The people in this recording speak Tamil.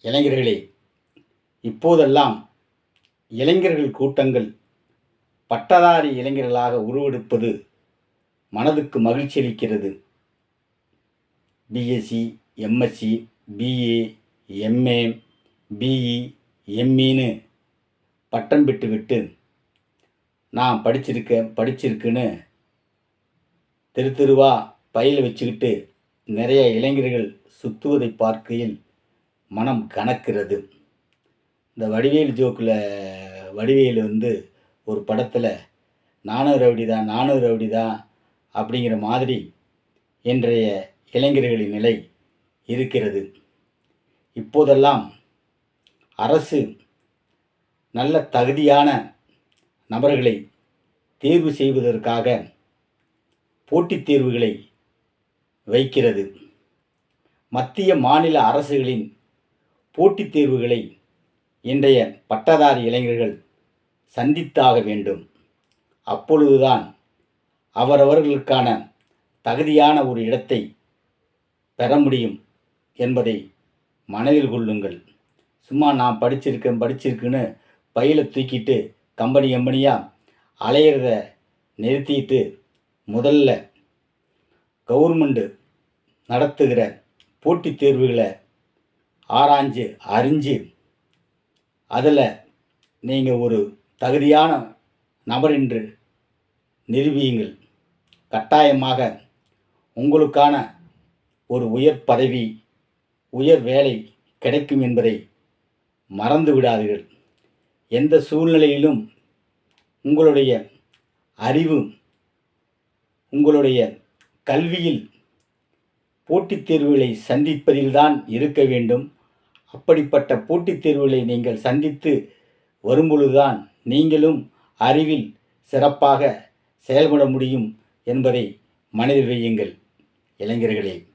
இளைஞர்களே, இப்போதெல்லாம் இளைஞர்கள் கூட்டங்கள் பட்டதாரி இளைஞர்களாக உருவெடுப்பது மனதுக்கு மகிழ்ச்சி அளிக்கிறது. BSc, MSc, BA, MA, BE, எம்இன்னு பட்டம் பெற்றுவிட்டு நான் படிச்சிருக்குன்னு தெரு தெருவா பையில் வச்சுக்கிட்டு நிறைய இளைஞர்கள் சுற்றுவதை பார்க்கையில் மனம் கனக்கிறது. இந்த வடிவேலு ஜோக்கில் வடிவேலு ஒரு படத்தில் நானும் ரவுடி தான் அப்படிங்கிற மாதிரி இன்றைய இளைஞர்களின் நிலை இருக்கிறது. இப்போதெல்லாம் அரசு நல்ல தகுதியான நபர்களை தேர்வு செய்வதற்காக போட்டித் தேர்வுகளை வைக்கிறது. மத்திய மாநில அரசுகளின் போட்டித் தேர்வுகளை இன்றைய பட்டதாரி இளைஞர்கள் சந்தித்தாக வேண்டும். அப்பொழுதுதான் அவரவர்களுக்கான தகுதியான ஒரு இடத்தை பெற முடியும் என்பதை மனதில் கொள்ளுங்கள். சும்மா நான் படிச்சிருக்குன்னு பையில தூக்கிட்டு கம்பெனியாக அலையிறத நிறுத்திட்டு முதல்ல கவர்மெண்ட் நடத்துகிற போட்டித் தேர்வுகளை ஆராய்ஞ்சு அறிஞ்சு அதில் நீங்கள் ஒரு தகுதியான நபர் என்று நிரூபியுங்கள். கட்டாயமாக உங்களுக்கான ஒரு உயர் பதவி, உயர் வேலை கிடைக்கும் என்பதை மறந்து விடாதீர்கள். எந்த சூழ்நிலையிலும் உங்களுடைய அறிவு, உங்களுடைய கல்வியில் போட்டித் தேர்வுகளை சந்திப்பதில்தான் இருக்க வேண்டும். அப்படிப்பட்ட போட்டித் தேர்வுகளை நீங்கள் சந்தித்து வரும்பொழுதுதான் நீங்களும் அறிவில் சிறப்பாக செயல்பட முடியும் என்பதை மனதில் வையுங்கள் இளைஞர்களே.